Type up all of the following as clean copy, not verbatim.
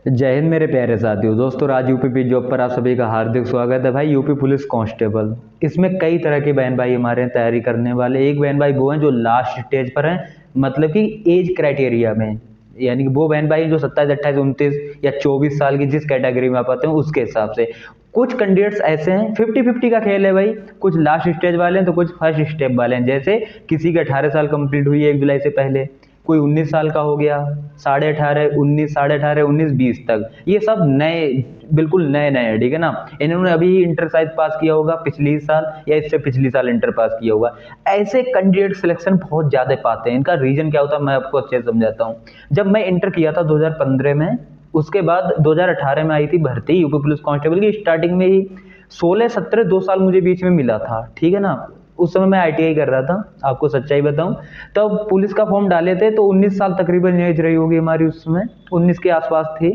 जय हिंद मेरे प्यारे साथियों। दोस्तों, आज यूपी जॉब पर आप सभी का हार्दिक स्वागत है। भाई, यूपी पुलिस कांस्टेबल, इसमें कई तरह के बहन भाई हमारे यहाँ तैयारी करने वाले। एक बहन भाई वो हैं जो लास्ट स्टेज पर हैं, मतलब कि एज क्राइटेरिया में, यानी कि वो बहन भाई जो 27, 28, 29 या 24 साल की जिस कैटेगरी में आप आते हैं उसके हिसाब से। कुछ कैंडिडेट्स ऐसे हैं, 50-50 का खेल है भाई। कुछ लास्ट स्टेज वाले हैं तो कुछ फर्स्ट स्टेप वाले हैं। जैसे किसी के 18 साल कंप्लीट हुई है 1 जुलाई से पहले, कोई 19 साल का हो गया, 18.5, 19, 18.5, 19, 20 तक। ये सब नए, बिल्कुल नए नए हैं, ठीक है ना। इन्होंने अभी इंटर शायद पास किया होगा पिछली साल, या इससे पिछली साल इंटर पास किया होगा। ऐसे कैंडिडेट सिलेक्शन बहुत ज़्यादा पाते हैं। इनका रीजन क्या होता है मैं आपको अच्छे से समझाता हूँ। जब मैं इंटर किया था 2015 में, उसके बाद 2018 में आई थी भर्ती यूपी पुलिस कांस्टेबल की। स्टार्टिंग में ही 16-17 2 साल मुझे बीच में मिला था, ठीक है ना। उस समय मैं आईटीआई कर रहा था, आपको सच्चाई बताऊं। तब पुलिस का फॉर्म डाले थे तो 19 साल तकरीबन एज रही होगी हमारी उस समय, 19 के आसपास थी।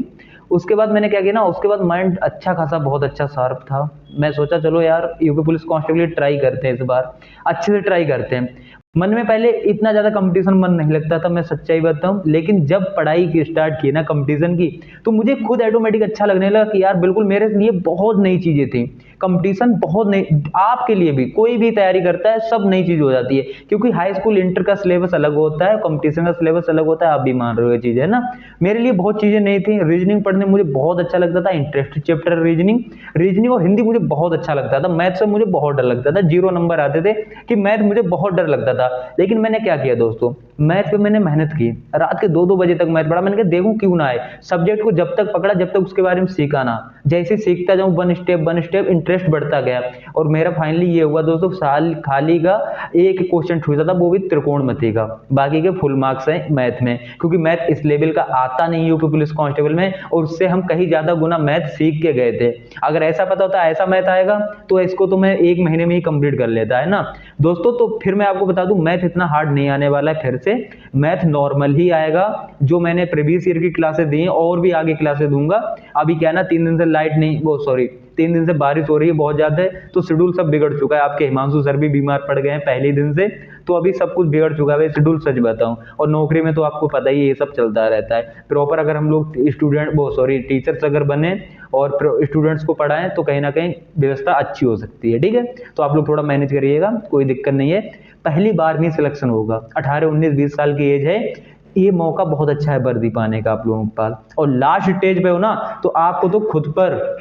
उसके बाद मैंने क्या किया ना, उसके बाद माइंड अच्छा खासा, बहुत अच्छा शार्प था। मैं सोचा चलो यार यूपी पुलिस कांस्टेबल ट्राई करते हैं, इस बार अच्छे से ट्राई करते हैं। मन में पहले इतना ज़्यादा कंपटीशन मन नहीं लगता था, मैं सच्चाई बताऊं। लेकिन जब पढ़ाई की स्टार्ट की ना कंपटीशन की, तो मुझे खुद ऑटोमेटिक अच्छा लगने लगा कि यार बिल्कुल मेरे लिए बहुत नई चीज़ें थी। कंपटीशन बहुत नई, आपके लिए भी कोई भी तैयारी करता है सब नई चीज़ हो जाती है। क्योंकि हाई स्कूल इंटर का सिलेबस अलग होता है, कंपटीशन का सिलेबस अलग होता है, आप भी मान रहे हो ये चीज़, है ना। मेरे लिए बहुत चीज़ें नई थी। रीजनिंग पढ़ने मुझे बहुत अच्छा लगता था, इंटरेस्टेड चैप्टर रीजनिंग। रीजनिंग और हिंदी मुझे बहुत अच्छा लगता था। मैथ से मुझे बहुत डर लगता था, 0 नंबर आते थे कि मैथ मुझे बहुत डर लगता था। लेकिन मैंने क्या किया दोस्तों, मैथ पे मैंने मेहनत की। रात के 2-2 बजे तक मैथ पढ़ा। मैंने कहा देखूं क्यों ना आए, सब्जेक्ट को जब तक पकड़ा जब तक उसके बारे में सीखा ना। जैसे सीखता जाऊं वन स्टेप इंटरेस्ट बढ़ता गया। और मेरा फाइनली ये हुआ दोस्तों, साल खाली का एक क्वेश्चन छूटा था, वो भी त्रिकोणमिति का। बाकी के फुल मार्क्स हैं मैथ में, क्योंकि मैथ इस लेवल का आता नहीं यूपी पुलिस कांस्टेबल में, और उससे हम कहीं ज्यादा गुना मैथ सीख के गए थे। अगर ऐसा पता होता ऐसा मैथ आएगा तो इसको तो मैं 1 महीने में ही कंप्लीट कर लेता, है ना दोस्तों। तो फिर मैं आपको बता दूं, मैथ इतना हार्ड नहीं आने वाला है। फिर से मैथ नॉर्मल ही आएगा, जो मैंने प्रीवियस ईयर की क्लासेस दी हैं और भी आगे क्लासेस दूंगा। अभी क्या ना, 3 दिन से लाइट नहीं, वो सॉरी 3 दिन से बारिश हो रही है बहुत ज्यादा है, तो शेड्यूल सब बिगड़ चुका है। आपके हिमांशु सर भी बीमार पड़ गए हैं पहले दिन से, तो अभी सब कुछ बिगड़ चुका है शेड्यूल, सच बताऊं। और नौकरी में तो आपको पता ही है ये सब चलता रहता है। प्रॉपर अगर हम लोग स्टूडेंट, वो सॉरी टीचर्स अगर बने और स्टूडेंट्स को पढ़ाएं तो कहीं ना कहीं व्यवस्था अच्छी हो सकती है, ठीक है। तो आप लोग थोड़ा मैनेज करिएगा, कोई दिक्कत नहीं है। पहली बार में सिलेक्शन होगा, 18, 19, 20 साल की एज है। ये मौका बहुत अच्छा है वर्दी पाने का आप लोगों के पास। और लास्ट स्टेज पे हो ना, तो आपको तो खुद पर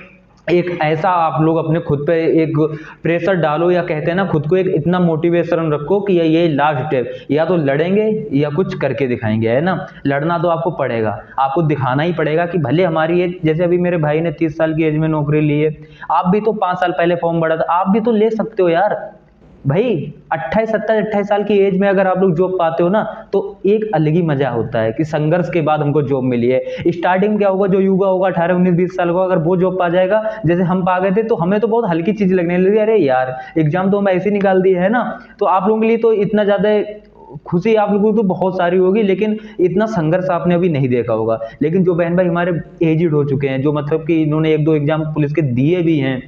एक ऐसा, आप लोग अपने खुद पे एक प्रेशर डालो, या कहते हैं ना खुद को एक इतना मोटिवेशन रखो कि ये लास्ट स्टेप, या तो लड़ेंगे या कुछ करके दिखाएंगे, है ना। लड़ना तो आपको पड़ेगा, आपको दिखाना ही पड़ेगा कि भले हमारी एज, जैसे अभी मेरे भाई ने 30 साल की एज में नौकरी ली है, आप भी तो 5 साल पहले फॉर्म भरा था, आप भी तो ले सकते हो यार। भाई 28, 27, 28 साल की एज में अगर आप लोग जॉब पाते हो ना, तो एक अलग ही मजा होता है कि संघर्ष के बाद हमको जॉब मिली है। स्टार्टिंग में क्या होगा, जो युवा होगा 18, 19, 20 साल का, अगर वो जॉब पा जाएगा जैसे हम पा गए थे, तो हमें तो बहुत हल्की चीज लगने लगी। अरे यार एग्जाम तो हम ऐसे निकाल दिए, है ना। तो आप लोगों के लिए तो इतना ज्यादा खुशी आप लोगों को तो बहुत सारी होगी, लेकिन इतना संघर्ष आपने अभी नहीं देखा होगा। लेकिन जो बहन भाई हमारे एजिड हो चुके हैं, जो मतलब कि इन्होंने 1-2 एग्जाम पुलिस के दिए भी हैं,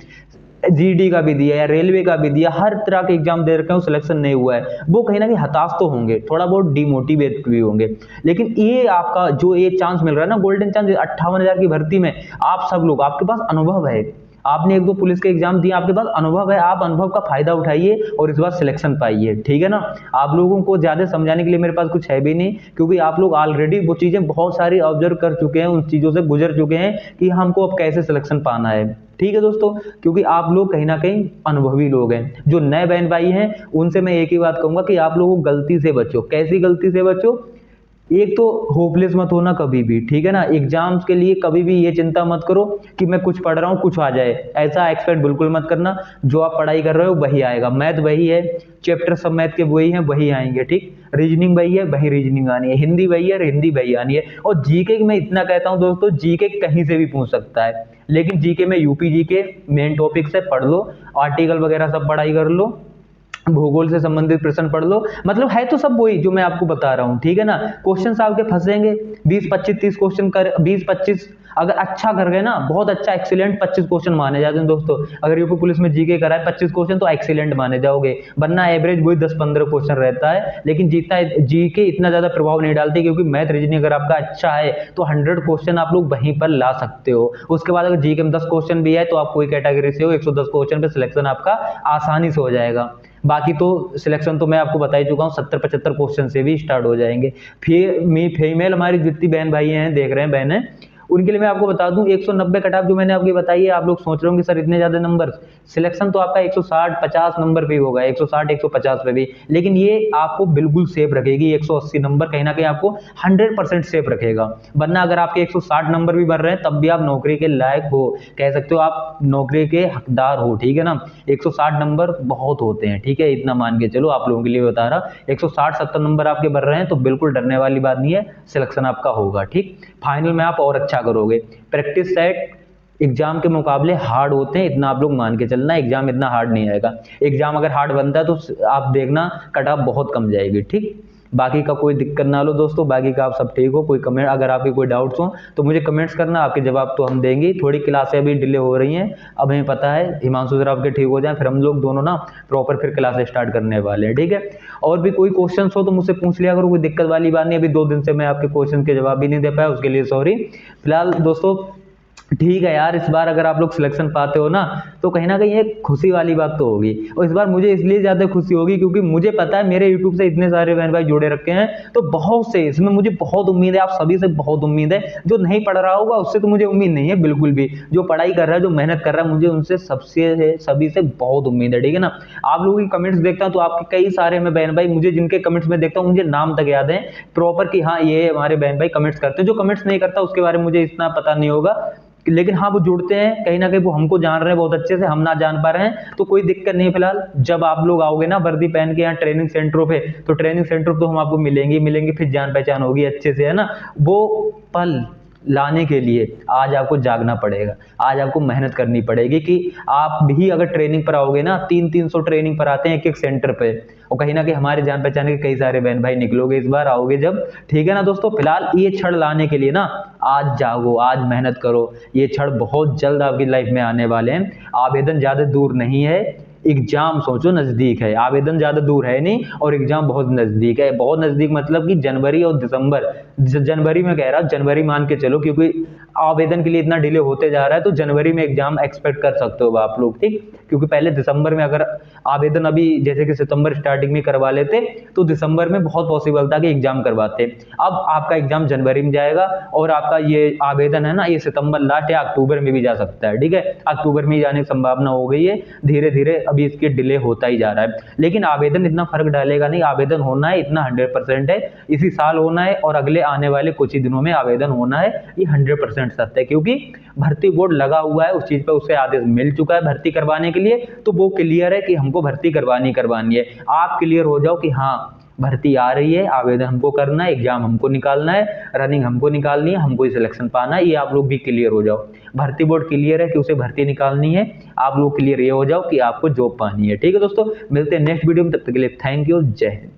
जीडी का भी दिया या रेलवे का भी दिया, हर तरह के एग्जाम दे रखे हैं, सिलेक्शन नहीं हुआ है, वो कहीं ना कहीं हताश तो होंगे, थोड़ा बहुत डिमोटिवेट भी होंगे। लेकिन ये आपका जो ये चांस मिल रहा है ना, गोल्डन चांस, 58,000 की भर्ती में, आप सब लोग, आपके पास अनुभव है, आपने 1-2 पुलिस के एग्जाम दिए, आपके पास अनुभव है, आप अनुभव का फायदा उठाइए और इस बार सिलेक्शन पाइए, ठीक है ना। आप लोगों को ज्यादा समझाने के लिए मेरे पास कुछ है भी नहीं, क्योंकि आप लोग ऑलरेडी वो चीजें बहुत सारी ऑब्जर्व कर चुके हैं, उन चीजों से गुजर चुके हैं कि हमको अब कैसे सिलेक्शन पाना है, ठीक है दोस्तों। क्योंकि आप लोग कहीं ना कहीं अनुभवी लोग हैं। जो नए बहन भाई हैं उनसे मैं एक ही बात कहूंगा कि आप लोगों को गलती से बचो। कैसी गलती से बचो, एक तो होपलेस मत होना कभी भी, ठीक है ना। एग्जाम्स के लिए कभी भी ये चिंता मत करो कि मैं कुछ पढ़ रहा हूँ कुछ आ जाए, ऐसा एक्सपेक्ट बिल्कुल मत करना। जो आप पढ़ाई कर रहे हो वही आएगा, मैथ वही है, चैप्टर सब मैथ के वही हैं, वही आएंगे, ठीक। रीजनिंग वही है, वही रीजनिंग आनी है, हिंदी वही है, हिंदी वही आनी है। और जीके मैं इतना कहता हूँ दोस्तों, जीके कहीं से भी पूछ सकता है, लेकिन जीके में यूपी जीके मेन टॉपिक से पढ़ लो, आर्टिकल वगैरह सब पढ़ाई कर लो, भूगोल से संबंधित प्रश्न पढ़ लो, मतलब है तो सब वही जो मैं आपको बता रहा हूँ, ठीक है ना। क्वेश्चन आपके फंसेंगे 20-25-30 क्वेश्चन कर 20-25 अगर अच्छा कर गए ना, बहुत अच्छा एक्सीलेंट 25 क्वेश्चन माने जाते हैं दोस्तों। अगर यूपी पुलिस में जीके कराए 25 क्वेश्चन तो एक्सीलेंट माने जाओगे, वरना एवरेज वही 10-15 क्वेश्चन रहता है। लेकिन जीता जीके इतना ज्यादा प्रभाव नहीं डालती, क्योंकि मैथ रीजनिंग अगर आपका अच्छा है तो 100 क्वेश्चन आप लोग वहीं पर ला सकते हो। उसके बाद अगर जीके में 10 क्वेश्चन भी है तो आप कोई कैटेगरी से हो, 110 क्वेश्चन पे सिलेक्शन आपका आसानी से हो जाएगा। बाकी तो सिलेक्शन तो मैं आपको बता ही चुका हूँ, 70-75 क्वेश्चन से भी स्टार्ट हो जाएंगे। फीमेल हमारी जितनी बहन भाई हैं देख रहे हैं बहनें, उनके लिए मैं आपको बता दूं 190 कट ऑफ जो मैंने आपकी बताई है, आप लोग सोच रहे होंगे सर इतने ज्यादा नंबर, सिलेक्शन तो आपका 160-50 नंबर पे होगा, 160-150 पे भी, लेकिन ये आपको बिल्कुल सेफ रखेगी। 180 नंबर कहीं ना कहीं आपको 100% सेफ रखेगा। वरना अगर आपके 160 नंबर भी बन रहे हैं तब भी आप नौकरी के लायक हो, कह सकते हो आप नौकरी के हकदार हो, ठीक है ना। 160 नंबर बहुत होते हैं, ठीक है, इतना मान के चलो, आप लोगों के लिए बता रहा। 160-70 नंबर आपके बन रहे हैं तो बिल्कुल डरने वाली बात नहीं है, सिलेक्शन आपका होगा। ठीक, फाइनल में आप और अच्छा करोगे। प्रैक्टिस सेट एग्जाम के मुकाबले हार्ड होते हैं, इतना आप लोग मान के चलना, एग्जाम इतना हार्ड नहीं आएगा। एग्जाम अगर हार्ड बनता है तो आप देखना कट ऑफ बहुत कम जाएगी। ठीक, बाकी का कोई दिक्कत ना लो दोस्तों, बाकी का आप सब ठीक हो। कोई कमेंट अगर आपके कोई डाउट्स हो तो मुझे कमेंट्स करना, आपके जवाब तो हम देंगे। थोड़ी क्लासें अभी डिले हो रही हैं, अब हमें पता है हिमांशु सर आपके ठीक हो जाए फिर हम लोग दोनों ना प्रॉपर फिर क्लासें स्टार्ट करने वाले हैं, ठीक है। और भी कोई क्वेश्चन हो तो मुझसे पूछ लिया करो, कोई दिक्कत वाली बात नहीं। अभी 2 दिन से मैं आपके क्वेश्चन के जवाब भी नहीं दे पाया, उसके लिए सॉरी। फिलहाल दोस्तों ठीक है यार, इस बार अगर आप लोग सिलेक्शन पाते हो ना तो कहीं ना कहीं एक खुशी वाली बात तो होगी। और इस बार मुझे इसलिए ज्यादा खुशी होगी क्योंकि मुझे पता है मेरे यूट्यूब से इतने सारे बहन भाई जुड़े रखे हैं, तो बहुत से इसमें मुझे बहुत उम्मीद है, आप सभी से बहुत उम्मीद है। जो नहीं पढ़ रहा होगा उससे तो मुझे उम्मीद नहीं है बिल्कुल भी, जो पढ़ाई कर रहा है, जो मेहनत कर रहा है, मुझे उनसे सभी से बहुत उम्मीद है, ठीक है ना। आप लोगों की कमेंट्स देखता हूँ तो आपके कई सारे मैं बहन भाई, मुझे जिनके कमेंट्स में देखता हूँ मुझे नाम तक याद है प्रॉपर कि हाँ ये हमारे बहन भाई कमेंट्स करते हैं। जो कमेंट्स नहीं करता उसके बारे में मुझे इतना पता नहीं होगा, लेकिन हाँ वो जुड़ते हैं कहीं ना कहीं, वो हमको जान रहे हैं बहुत अच्छे से, हम ना जान पा रहे हैं तो कोई दिक्कत नहीं। फिलहाल जब आप लोग आओगे ना वर्दी पहन के यहाँ ट्रेनिंग सेंटरों पे, तो ट्रेनिंग सेंटर तो हम आपको मिलेंगे, फिर जान पहचान होगी अच्छे से, है ना। वो पल लाने के लिए आज आपको जागना पड़ेगा, आज आपको मेहनत करनी पड़ेगी। कि आप भी अगर ट्रेनिंग पर आओगे ना, 300-300 ट्रेनिंग पर आते हैं एक एक सेंटर पे, और कहीं ना कहीं हमारे जान पहचान के कई सारे बहन भाई निकलोगे इस बार आओगे जब, ठीक है ना दोस्तों। फिलहाल ये क्षण लाने के लिए ना आज जागो, आज मेहनत करो, ये क्षण बहुत जल्द आपकी लाइफ में आने वाले हैं। आवेदन ज्यादा दूर नहीं है, एग्जाम सोचो नजदीक है, आवेदन ज्यादा दूर है नहीं और एग्जाम बहुत नजदीक है। बहुत नजदीक मतलब कि जनवरी और दिसंबर, जनवरी में कह रहा हूं, जनवरी मान के चलो, क्योंकि आवेदन के लिए इतना डिले होते जा रहा है तो जनवरी में एग्जाम एक्सपेक्ट कर सकते हो आप लोग, ठीक। क्योंकि पहले दिसंबर में अगर आवेदन अभी जैसे कि सितंबर स्टार्टिंग में करवा लेते तो दिसंबर में बहुत पॉसिबल था कि एग्जाम करवाते। अब आपका एग्जाम जनवरी में जाएगा और आपका ये आवेदन है ना ये सितंबर लास्ट या अक्टूबर में भी जा सकता है, ठीक है। अक्टूबर में जाने की संभावना हो गई है, धीरे धीरे अभी इसके डिले होता ही जा रहा है। लेकिन आवेदन इतना फर्क डालेगा नहीं, आवेदन होना है इतना 100% है, इसी साल होना है और अगले आने वाले कुछ ही दिनों में आवेदन होना है, ये 100% सत्य है। क्योंकि भर्ती बोर्ड लगा हुआ है उस चीज पे, उसे आदेश मिल चुका है भर्ती करवाने के लिए, तो वो क्लियर है कि हमको भर्ती करवानी है। आप क्लियर हो जाओ कि हाँ भर्ती आ रही है, आवेदन हमको करना है, एग्जाम हमको निकालना है, रनिंग हमको निकालनी है, हमको ही सिलेक्शन पाना है, ये आप लोग भी क्लियर हो जाओ। भर्ती बोर्ड क्लियर है कि उसे भर्ती निकालनी है, आप लोग क्लियर ये हो जाओ कि आपको जॉब पानी है, ठीक है दोस्तों। मिलते हैं नेक्स्ट वीडियो में, तब तक के लिए थैंक यू, जय हिंद।